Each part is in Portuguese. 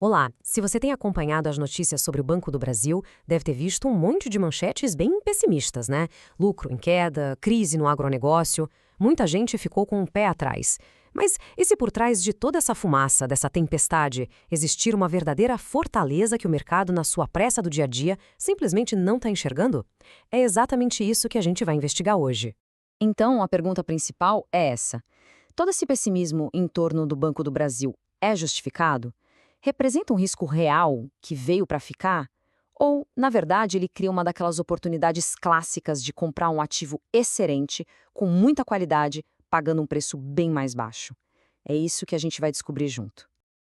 Olá, se você tem acompanhado as notícias sobre o Banco do Brasil, deve ter visto um monte de manchetes bem pessimistas, né? Lucro em queda, crise no agronegócio. Muita gente ficou com o pé atrás. Mas e se por trás de toda essa fumaça, dessa tempestade, existir uma verdadeira fortaleza que o mercado, na sua pressa do dia a dia, simplesmente não está enxergando? É exatamente isso que a gente vai investigar hoje. Então, a pergunta principal é essa: todo esse pessimismo em torno do Banco do Brasil é justificado? Representa um risco real que veio para ficar? Ou, na verdade, ele cria uma daquelas oportunidades clássicas de comprar um ativo excelente, com muita qualidade, pagando um preço bem mais baixo? É isso que a gente vai descobrir junto.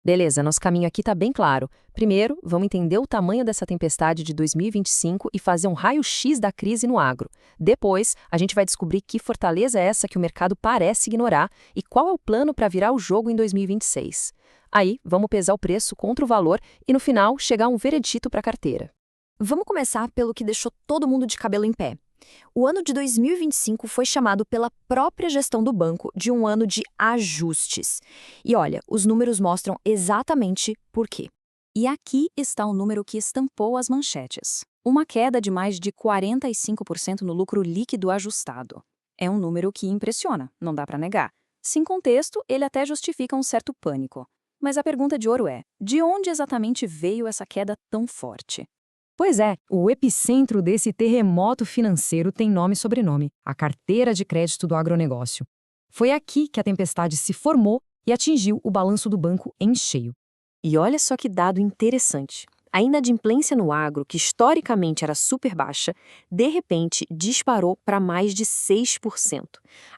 Beleza, nosso caminho aqui está bem claro. Primeiro, vamos entender o tamanho dessa tempestade de 2025 e fazer um raio-x da crise no agro. Depois, a gente vai descobrir que fortaleza é essa que o mercado parece ignorar e qual é o plano para virar o jogo em 2026. Aí, vamos pesar o preço contra o valor e, no final, chegar a um veredito para a carteira. Vamos começar pelo que deixou todo mundo de cabelo em pé. O ano de 2025 foi chamado pela própria gestão do banco de um ano de ajustes. E olha, os números mostram exatamente por quê. E aqui está o número que estampou as manchetes. Uma queda de mais de 45% no lucro líquido ajustado. É um número que impressiona, não dá para negar. Sem contexto, ele até justifica um certo pânico. Mas a pergunta de ouro é: de onde exatamente veio essa queda tão forte? Pois é, o epicentro desse terremoto financeiro tem nome e sobrenome: a carteira de crédito do agronegócio. Foi aqui que a tempestade se formou e atingiu o balanço do banco em cheio. E olha só que dado interessante. A inadimplência no agro, que historicamente era super baixa, de repente disparou para mais de 6%.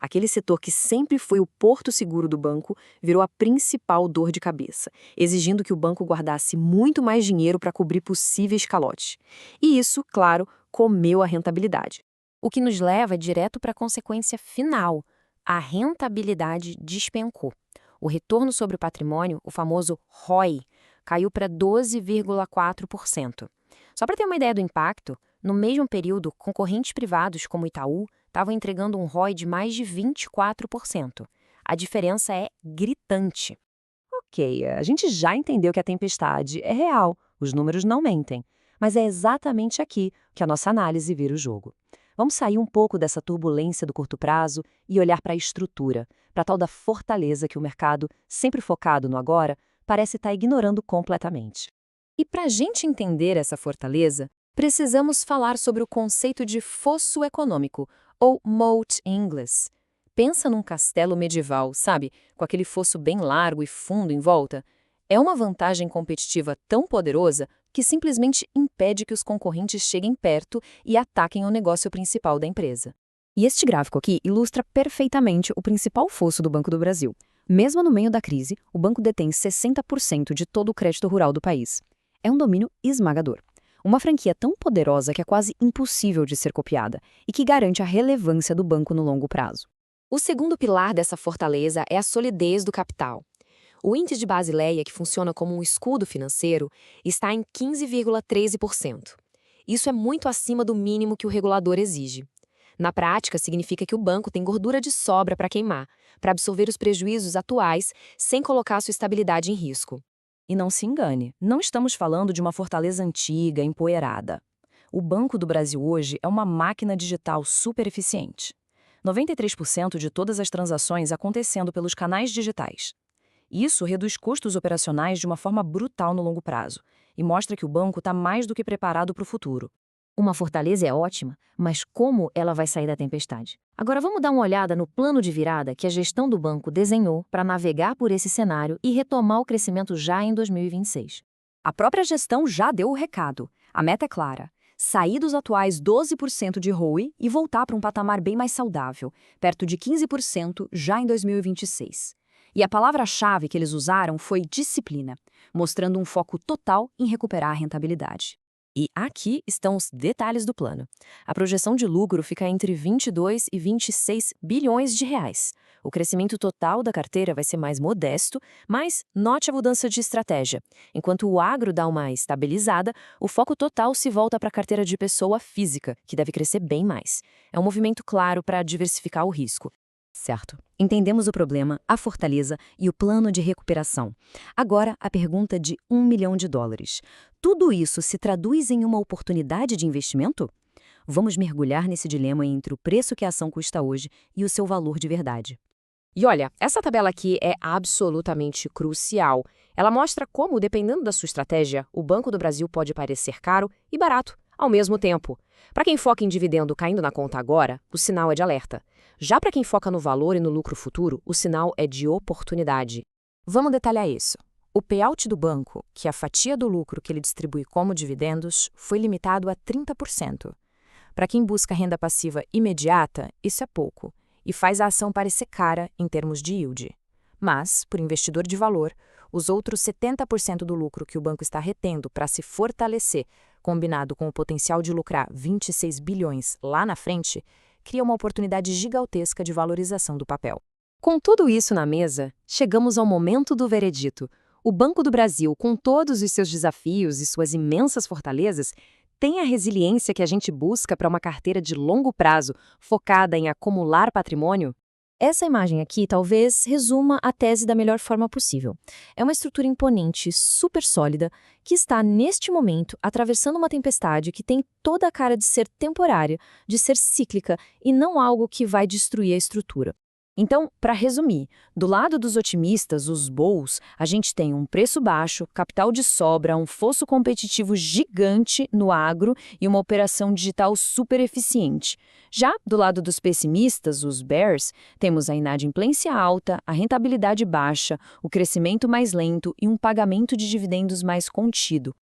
Aquele setor que sempre foi o porto seguro do banco virou a principal dor de cabeça, exigindo que o banco guardasse muito mais dinheiro para cobrir possíveis calotes. E isso, claro, comeu a rentabilidade. O que nos leva direto para a consequência final: a rentabilidade despencou. O retorno sobre o patrimônio, o famoso ROI, caiu para 12,4%. Só para ter uma ideia do impacto, no mesmo período, concorrentes privados como o Itaú estavam entregando um ROI de mais de 24%. A diferença é gritante. Ok, a gente já entendeu que a tempestade é real, os números não mentem. Mas é exatamente aqui que a nossa análise vira o jogo. Vamos sair um pouco dessa turbulência do curto prazo e olhar para a estrutura, para a tal da fortaleza que o mercado, sempre focado no agora, parece estar ignorando completamente. E para a gente entender essa fortaleza, precisamos falar sobre o conceito de fosso econômico, ou moat em inglês. Pensa num castelo medieval, sabe? Com aquele fosso bem largo e fundo em volta. É uma vantagem competitiva tão poderosa que simplesmente impede que os concorrentes cheguem perto e ataquem o negócio principal da empresa. E este gráfico aqui ilustra perfeitamente o principal fosso do Banco do Brasil. Mesmo no meio da crise, o banco detém 60% de todo o crédito rural do país. É um domínio esmagador. Uma franquia tão poderosa que é quase impossível de ser copiada e que garante a relevância do banco no longo prazo. O segundo pilar dessa fortaleza é a solidez do capital. O índice de Basileia, que funciona como um escudo financeiro, está em 15,13%. Isso é muito acima do mínimo que o regulador exige. Na prática, significa que o banco tem gordura de sobra para queimar, para absorver os prejuízos atuais sem colocar sua estabilidade em risco. E não se engane, não estamos falando de uma fortaleza antiga, empoeirada. O Banco do Brasil hoje é uma máquina digital super eficiente. 93% de todas as transações acontecendo pelos canais digitais. Isso reduz custos operacionais de uma forma brutal no longo prazo e mostra que o banco está mais do que preparado para o futuro. Uma fortaleza é ótima, mas como ela vai sair da tempestade? Agora vamos dar uma olhada no plano de virada que a gestão do banco desenhou para navegar por esse cenário e retomar o crescimento já em 2026. A própria gestão já deu o recado. A meta é clara: sair dos atuais 12% de ROE e voltar para um patamar bem mais saudável, perto de 15% já em 2026. E a palavra-chave que eles usaram foi disciplina, mostrando um foco total em recuperar a rentabilidade. E aqui estão os detalhes do plano. A projeção de lucro fica entre 22 e 26 bilhões de reais. O crescimento total da carteira vai ser mais modesto, mas note a mudança de estratégia. Enquanto o agro dá uma estabilizada, o foco total se volta para a carteira de pessoa física, que deve crescer bem mais. É um movimento claro para diversificar o risco. Certo. Entendemos o problema, a fortaleza e o plano de recuperação. Agora, a pergunta de US$ 1 milhão. Tudo isso se traduz em uma oportunidade de investimento? Vamos mergulhar nesse dilema entre o preço que a ação custa hoje e o seu valor de verdade. E olha, essa tabela aqui é absolutamente crucial. Ela mostra como, dependendo da sua estratégia, o Banco do Brasil pode parecer caro e barato ao mesmo tempo. Para quem foca em dividendo caindo na conta agora, o sinal é de alerta. Já para quem foca no valor e no lucro futuro, o sinal é de oportunidade. Vamos detalhar isso. O payout do banco, que é a fatia do lucro que ele distribui como dividendos, foi limitado a 30%. Para quem busca renda passiva imediata, isso é pouco e faz a ação parecer cara em termos de yield. Mas, por investidor de valor, os outros 70% do lucro que o banco está retendo para se fortalecer, combinado com o potencial de lucrar 26 bilhões lá na frente, cria uma oportunidade gigantesca de valorização do papel. Com tudo isso na mesa, chegamos ao momento do veredito. O Banco do Brasil, com todos os seus desafios e suas imensas fortalezas, tem a resiliência que a gente busca para uma carteira de longo prazo, focada em acumular patrimônio? Essa imagem aqui talvez resuma a tese da melhor forma possível. É uma estrutura imponente, super sólida, que está, neste momento, atravessando uma tempestade que tem toda a cara de ser temporária, de ser cíclica e não algo que vai destruir a estrutura. Então, para resumir, do lado dos otimistas, os bulls, a gente tem um preço baixo, capital de sobra, um fosso competitivo gigante no agro e uma operação digital super eficiente. Já do lado dos pessimistas, os bears, temos a inadimplência alta, a rentabilidade baixa, o crescimento mais lento e um pagamento de dividendos mais contido.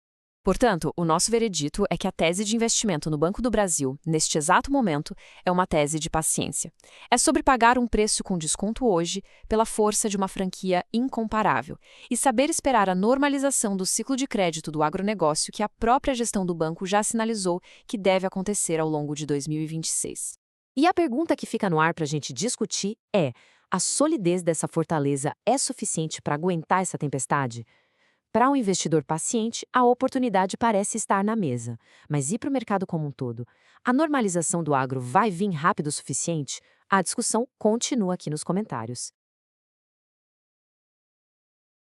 Portanto, o nosso veredito é que a tese de investimento no Banco do Brasil, neste exato momento, é uma tese de paciência. É sobre pagar um preço com desconto hoje pela força de uma franquia incomparável e saber esperar a normalização do ciclo de crédito do agronegócio que a própria gestão do banco já sinalizou que deve acontecer ao longo de 2026. E a pergunta que fica no ar para a gente discutir é: a solidez dessa fortaleza é suficiente para aguentar essa tempestade? Para um investidor paciente, a oportunidade parece estar na mesa. Mas e para o mercado como um todo? A normalização do agro vai vir rápido o suficiente? A discussão continua aqui nos comentários.